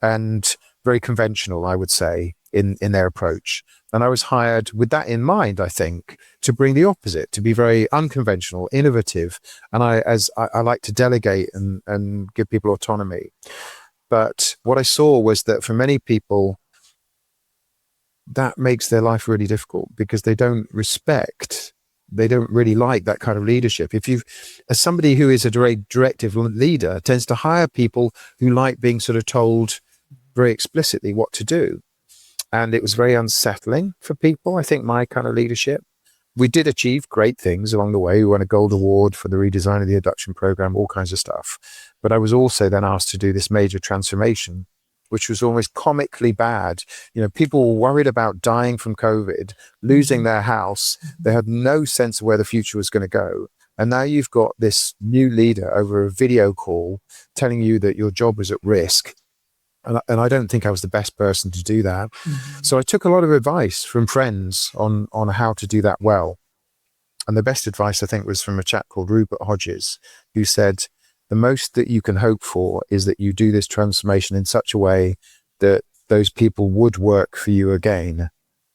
and very conventional, I would say, in their approach. And I was hired with that in mind, I think, to bring the opposite, to be very unconventional, innovative. And I like to delegate and give people autonomy. But what I saw was that for many people, that makes their life really difficult because they don't really like that kind of leadership. As somebody who is a directive leader, tends to hire people who like being sort of told very explicitly what to do. And it was very unsettling for people, I think, my kind of leadership. We did achieve great things along the way. We won a gold award for the redesign of the induction program, all kinds of stuff. But I was also then asked to do this major transformation, which was almost comically bad. People were worried about dying from COVID, losing their house. They had no sense of where the future was going to go. And now you've got this new leader over a video call telling you that your job was at risk. And I don't think I was the best person to do that. Mm-hmm. So I took a lot of advice from friends on how to do that well. And the best advice, I think, was from a chap called Rupert Hodges, who said, the most that you can hope for is that you do this transformation in such a way that those people would work for you again,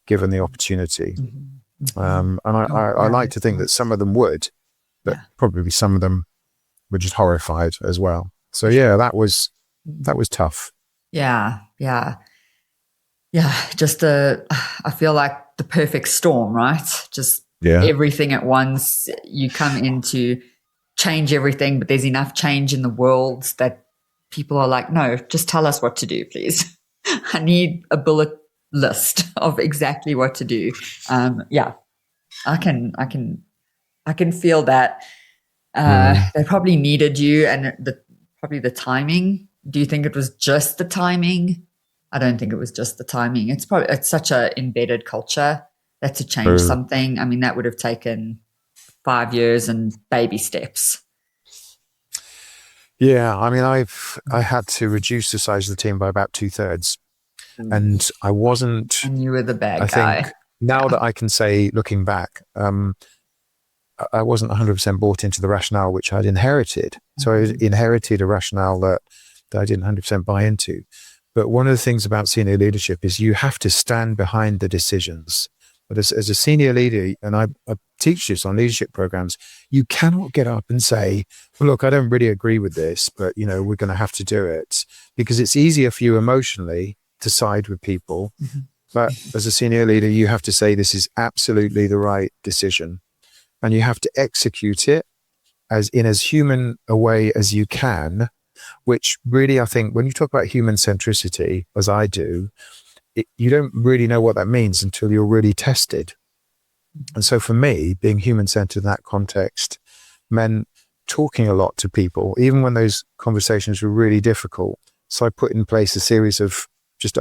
given the opportunity. Mm-hmm. And I like to think that some of them would, but probably some of them were just horrified as well. So yeah, that was tough. Yeah. Just I feel like the perfect storm, right? Just everything at once. You come into change everything, but there's enough change in the world that people are like, no, just tell us what to do, please. I need a bullet list of exactly what to do. I can feel that. They probably needed you, and probably the timing. Do you think it was just the timing? I don't think it was just the timing. It's such a embedded culture that to change something, I mean, that would have taken 5 years and baby steps. Yeah, I mean, I had to reduce the size of the team by about 2/3, and I wasn't. And you were the bad guy. I think now that I can say, looking back, I wasn't 100% bought into the rationale which I'd inherited. So I inherited a rationale that I didn't 100% buy into. But one of the things about senior leadership is you have to stand behind the decisions. But as a senior leader, and I teach this on leadership programs, you cannot get up and say, well, look, I don't really agree with this, but we're going to have to do it, because it's easier for you emotionally to side with people. Mm-hmm. But as a senior leader, you have to say this is absolutely the right decision, and you have to execute it as human a way as you can, which really, I think, when you talk about human centricity, as I do, you don't really know what that means until you're really tested. And so for me, being human-centered in that context meant talking a lot to people, even when those conversations were really difficult. So I put in place a series of just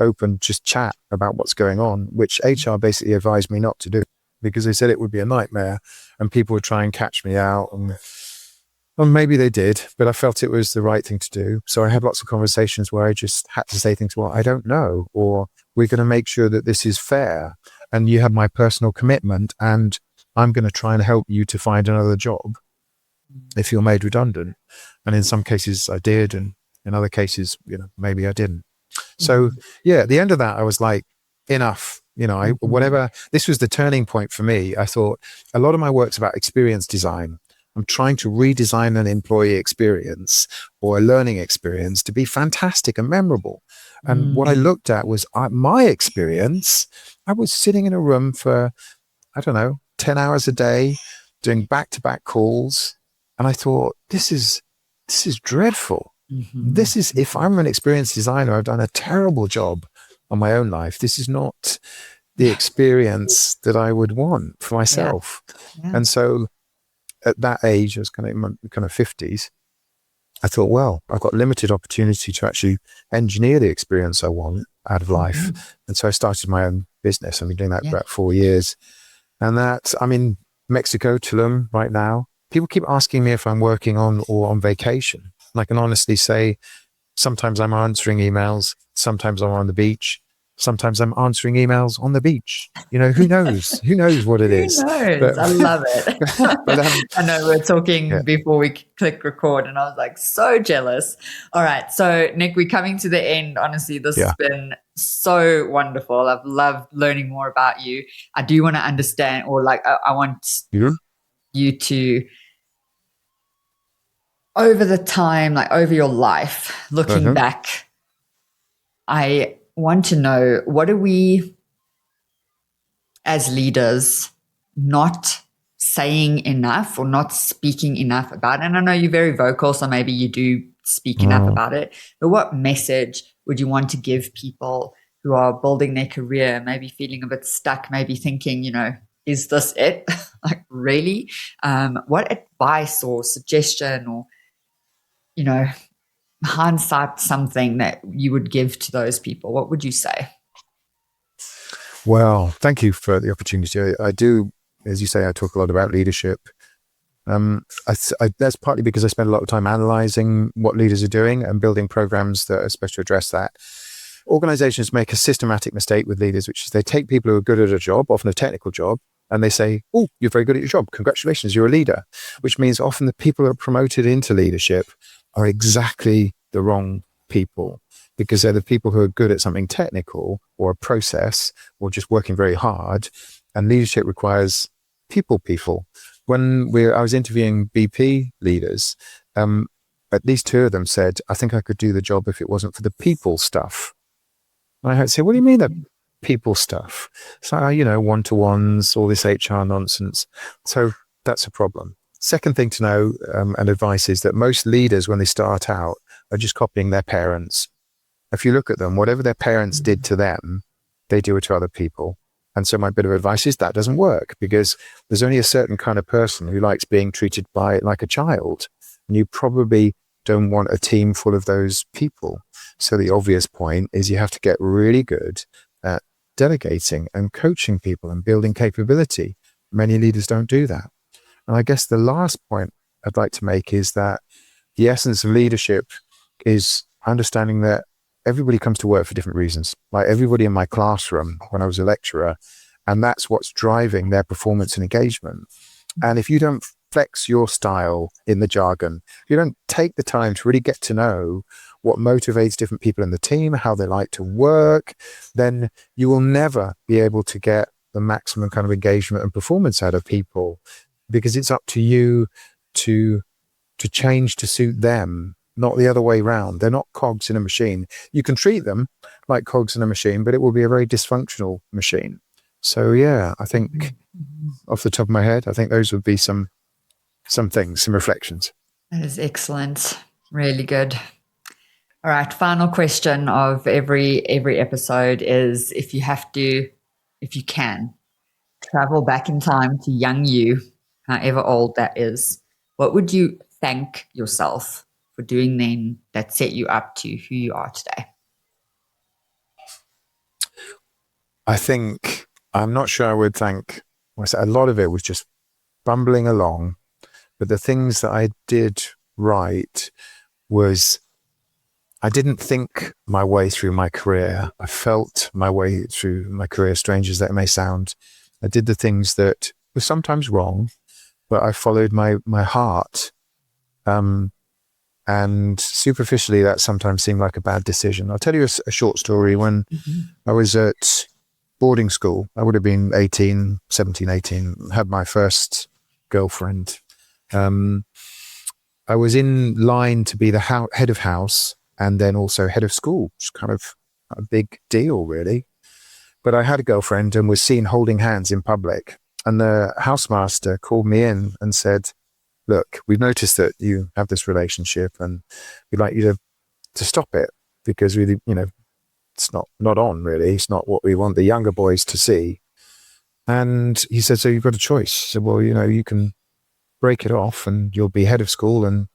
chat about what's going on, which HR basically advised me not to do, because they said it would be a nightmare and people would try and catch me out. And well, maybe they did, but I felt it was the right thing to do. So I had lots of conversations where I just had to say things, well, I don't know, or we're going to make sure that this is fair, and you have my personal commitment, and I'm going to try and help you to find another job if you're made redundant. And in some cases I did, and in other cases, maybe I didn't. So yeah, at the end of that, I was like, enough. Whatever. This was the turning point for me. I thought a lot of my work's about experience design. I'm trying to redesign an employee experience or a learning experience to be fantastic and memorable. And what I looked at was my experience. I was sitting in a room for, 10 hours a day, doing back-to-back calls. And I thought, this is dreadful. Mm-hmm. This is, if I'm an experienced designer, I've done a terrible job on my own life. This is not the experience that I would want for myself. Yeah. And so at that age, I was kind of 50s, I thought, well, I've got limited opportunity to actually engineer the experience I want out of life. Mm-hmm. And so I started my own business. I've been doing that for about 4 years. And I'm in Mexico, Tulum right now. People keep asking me if I'm working on or on vacation. And I can honestly say, sometimes I'm answering emails, sometimes I'm on the beach, sometimes I'm answering emails on the beach. Who knows? Who knows what it Who is? knows? But, I love it. but I know we're talking yeah, before we click record, and I was like so jealous. All right. So, Nick, we're coming to the end. Honestly, this has yeah. been so wonderful. I've loved learning more about you. I do want to understand, or like, I want You? you to, over the time, like over your life, looking Uh-huh. back, I want to know, what are we as leaders not saying enough or not speaking enough about? And I know you're very vocal, so maybe you do speak enough about it, but what message would you want to give people who are building their career, maybe feeling a bit stuck, maybe thinking, is this it? Like, really? What advice or suggestion or, hindsight, something that you would give to those people? What would you say? Well, thank you for the opportunity. I do, as you say, I talk a lot about leadership. That's partly because I spend a lot of time analyzing what leaders are doing and building programs that are supposed to address that. Organizations make a systematic mistake with leaders, which is they take people who are good at a job, often a technical job, and they say, oh, you're very good at your job. Congratulations, you're a leader, which means often the people who are promoted into leadership are exactly the wrong people, because they're the people who are good at something technical or a process or just working very hard. And leadership requires people. When I was interviewing BP leaders, at least two of them said, I think I could do the job if it wasn't for the people stuff. And I had to say, what do you mean the people stuff? So, one-to-ones, all this HR nonsense. So that's a problem. Second thing to know and advice is that most leaders, when they start out, are just copying their parents. If you look at them, whatever their parents did to them, they do it to other people. And so my bit of advice is that doesn't work, because there's only a certain kind of person who likes being treated like a child. And you probably don't want a team full of those people. So the obvious point is you have to get really good at delegating and coaching people and building capability. Many leaders don't do that. And I guess the last point I'd like to make is that the essence of leadership is understanding that everybody comes to work for different reasons. Like everybody in my classroom when I was a lecturer, and that's what's driving their performance and engagement. And if you don't flex your style in the jargon, if you don't take the time to really get to know what motivates different people in the team, how they like to work, then you will never be able to get the maximum kind of engagement and performance out of people, because it's up to you to change to suit them, not the other way around. They're not cogs in a machine. You can treat them like cogs in a machine, but it will be a very dysfunctional machine. So yeah, I think off the top of my head, I think those would be some things, some reflections. That is excellent. Really good. All right. Final question of every episode is, if you can travel back in time to young you, however old that is, what would you thank yourself for doing then that set you up to who you are today? I think, I'm not sure I would thank myself. A lot of it was just bumbling along, but the things that I did right was I didn't think my way through my career. I felt my way through my career, strange as that may sound. I did the things that were sometimes wrong, but I followed my heart. And superficially, that sometimes seemed like a bad decision. I'll tell you a short story. When I was at boarding school, I would have been 17, 18, had my first girlfriend. I was in line to be the head of house and then also head of school, which is kind of a big deal, really. But I had a girlfriend and was seen holding hands in public. And the housemaster called me in and said, look, we've noticed that you have this relationship and we'd like you to stop it, because really, it's not on, really. It's not what we want the younger boys to see. And he said, so you've got a choice. I said, well, you can break it off and you'll be head of school and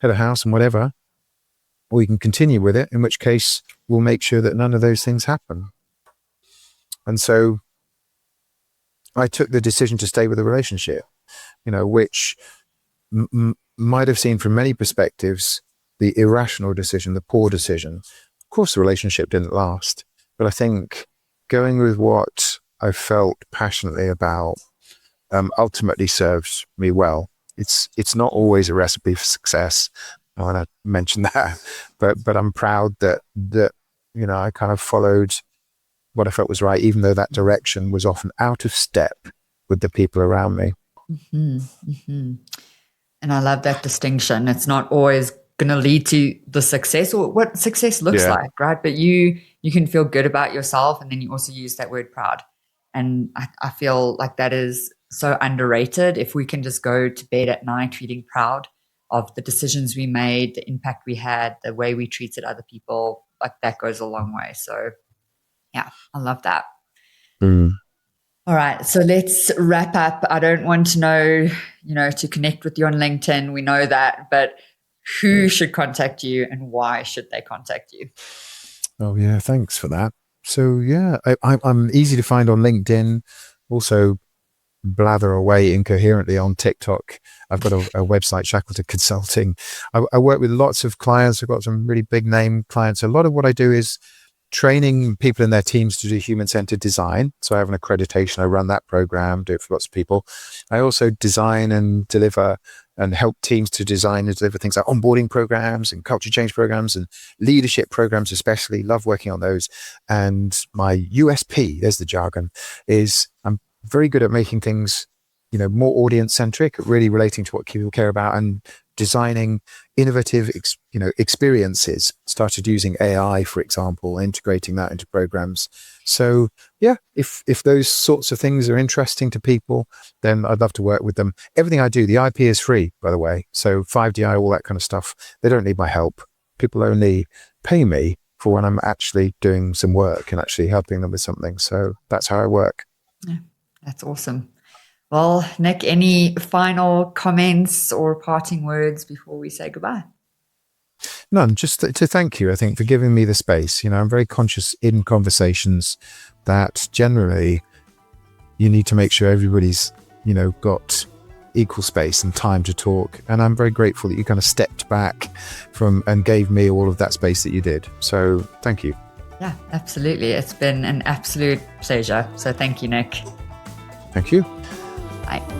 head of house and whatever, or you can continue with it, in which case we'll make sure that none of those things happen. And so I took the decision to stay with the relationship, which might have seemed from many perspectives the irrational decision, the poor decision. Of course, the relationship didn't last, but I think going with what I felt passionately about ultimately serves me well. It's not always a recipe for success. I want to mention that, but I'm proud that I kind of followed what I felt was right, even though that direction was often out of step with the people around me. Mm-hmm, mm-hmm. And I love that distinction. It's not always going to lead to the success or what success looks like, right? But you can feel good about yourself, and then you also use that word proud. And I feel like that is so underrated. If we can just go to bed at night feeling proud of the decisions we made, the impact we had, the way we treated other people, like that goes a long way. So yeah, I love that. Mm. All right, so let's wrap up. I don't want to know, to connect with you on LinkedIn. We know that, but who should contact you and why should they contact you? Oh yeah, thanks for that. So yeah, I'm easy to find on LinkedIn. Also, blather away incoherently on TikTok. I've got a website, Shackleton Consulting. I work with lots of clients. I've got some really big name clients. A lot of what I do is training people in their teams to do human-centered design. So I have an accreditation. I run that program, do it for lots of people. I also design and deliver and help teams to design and deliver things like onboarding programs and culture change programs and leadership programs, especially. Love working on those. And my USP, there's the jargon, is I'm very good at making things, more audience centric, really relating to what people care about, and designing innovative, experiences. Started using AI, for example, integrating that into programs. So yeah, if those sorts of things are interesting to people, then I'd love to work with them. Everything I do, the IP is free, by the way. So 5DI, all that kind of stuff, they don't need my help. People only pay me for when I'm actually doing some work and actually helping them with something. So that's how I work. Yeah, that's awesome. Well, Nick, any final comments or parting words before we say goodbye? None, just to thank you, I think, for giving me the space. I'm very conscious in conversations that generally you need to make sure everybody's, got equal space and time to talk. And I'm very grateful that you kind of stepped back from and gave me all of that space that you did. So thank you. Yeah, absolutely. It's been an absolute pleasure. So thank you, Nick. Thank you. Bye.